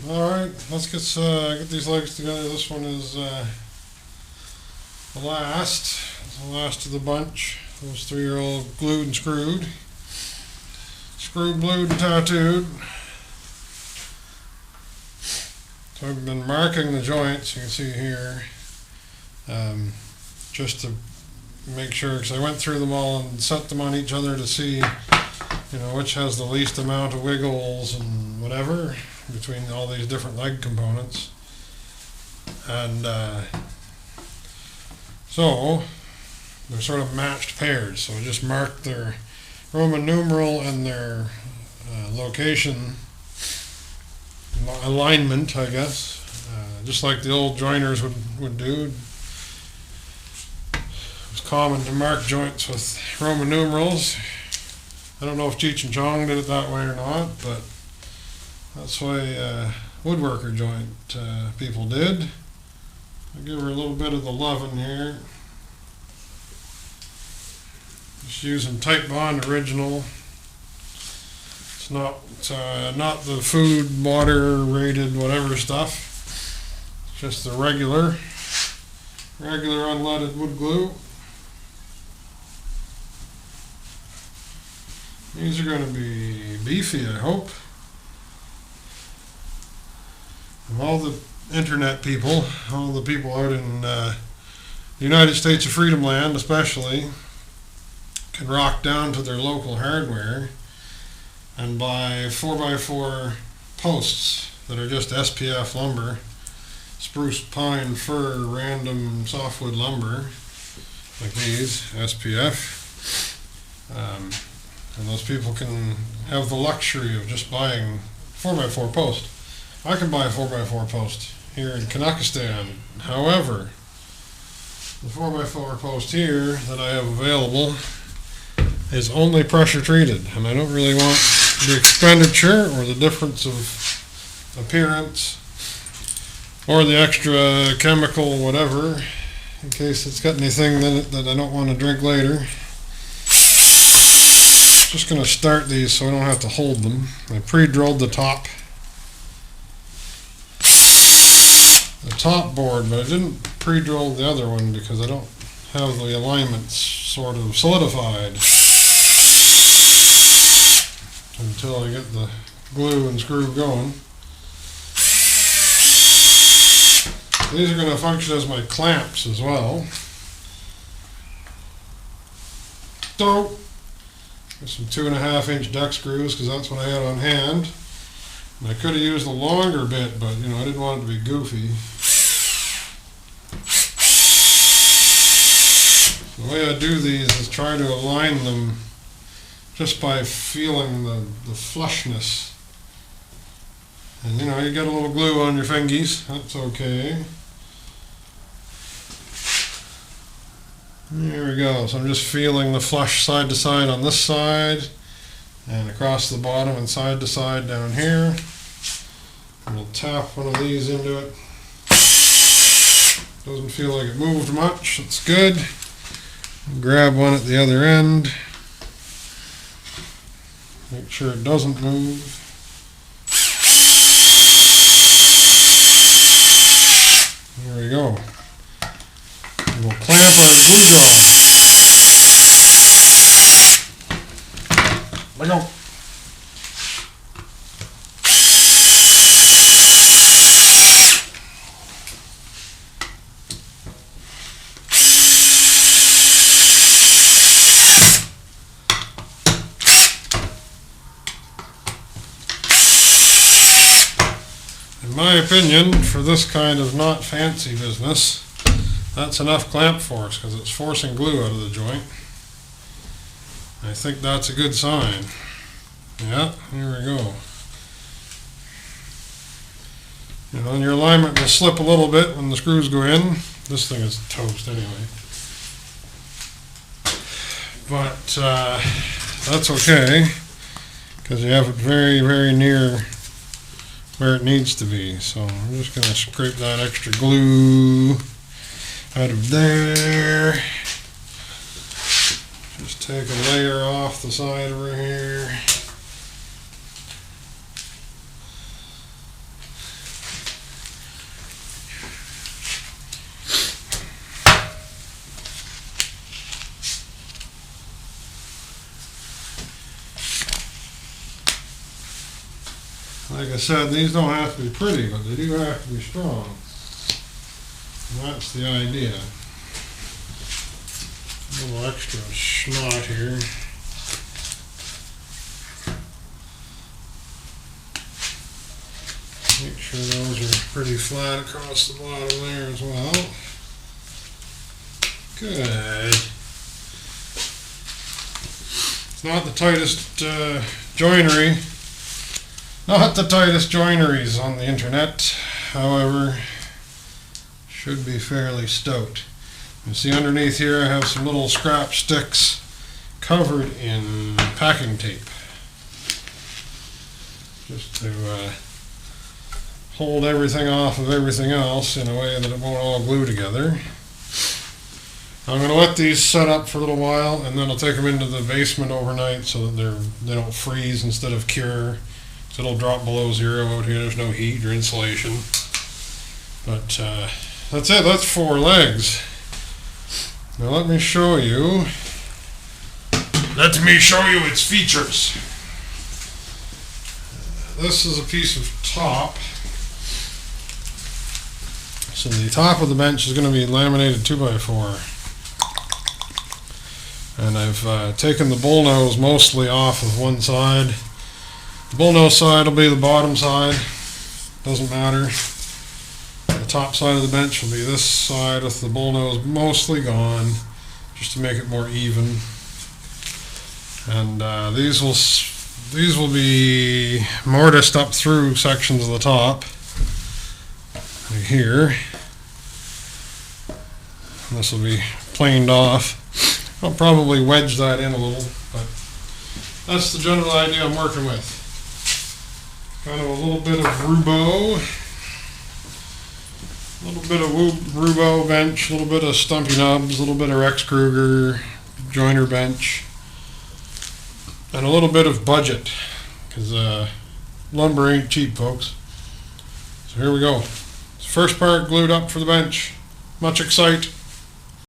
Alright, let's get these legs together. This one is the last of the bunch. Those three are all glued and screwed. Screwed, glued, and tattooed. So I've been marking the joints, you can see here, just to make sure, because I went through them all and set them on each other to see, which has the least amount of wiggles and whatever between all these different leg components. And so they're sort of matched pairs, so I just marked their Roman numeral and their location alignment, I guess, just like the old joiners would do. It's common to mark joints with Roman numerals. I don't know if Cheech and Chong did it that way or not, but that's the way woodworker joint people did. I'll give her a little bit of the loving here. Just using Type Bond original. It's not the food, water rated, whatever stuff. It's just the regular unleaded wood glue. These are going to be beefy, I hope. And all the internet people, all the people out in the United States of Freedom Land especially, can rock down to their local hardware and buy 4x4 posts that are just SPF lumber, spruce, pine, fir, random softwood lumber, like these, SPF. And those people can have the luxury of just buying 4x4 post. I can buy a 4x4 post here in Kanakistan. However, the 4x4 post here that I have available is only pressure treated, and I don't really want the expenditure or the difference of appearance or the extra chemical whatever in case it's got anything in it that I don't want to drink later. Just going to start these so I don't have to hold them. I pre-drilled the top board, but I didn't pre-drill the other one because I don't have the alignments sort of solidified until I get the glue and screw going. These are going to function as my clamps as well. So, some 2.5-inch deck screws because that's what I had on hand. And I could have used a longer bit, but I didn't want it to be goofy. The way I do these is try to align them just by feeling the flushness. And you get a little glue on your fingies, that's okay. There we go, so I'm just feeling the flush side to side on this side and across the bottom and side to side down here. And we'll tap one of these into it. Doesn't feel like it moved much, that's good. Grab one at the other end. Make sure it doesn't move. There we go. And we'll clamp our glue drum. Let go. In my opinion, for this kind of not fancy business, that's enough clamp force because it's forcing glue out of the joint. I think that's a good sign. Yeah, here we go. And your alignment will slip a little bit when the screws go in. This thing is toast anyway. But that's okay because you have it very, very near where it needs to be. So I'm just going to scrape that extra glue out of there. Just take a layer off the side over here. Like I said, these don't have to be pretty, but they do have to be strong. And that's the idea. A little extra snot here. Make sure those are pretty flat across the bottom there as well. Good. It's not the tightest joinery. Not the tightest joineries on the internet. However, should be fairly stout. You see underneath here I have some little scrap sticks covered in packing tape. Just to hold everything off of everything else in a way that it won't all glue together. I'm going to let these set up for a little while, and then I'll take them into the basement overnight so that they don't freeze instead of cure. So it'll drop below zero out here. There's no heat or insulation. But that's it. That's 4 legs. Now let me show you. Let me show you its features. This is a piece of top. So the top of the bench is going to be laminated 2x4. And I've taken the bullnose mostly off of one side. The bullnose side will be the bottom side. Doesn't matter. The top side of the bench will be this side with the bullnose mostly gone, just to make it more even. And these will be mortised up through sections of the top. Right here. And this will be planed off. I'll probably wedge that in a little, but that's the general idea I'm working with. Kind of a little bit of Roubo, a little bit of Roubo bench, a little bit of Stumpy Nubs, a little bit of Kreuger joiner bench, and a little bit of budget, because lumber ain't cheap, folks. So here we go. First part glued up for the bench. Much excite.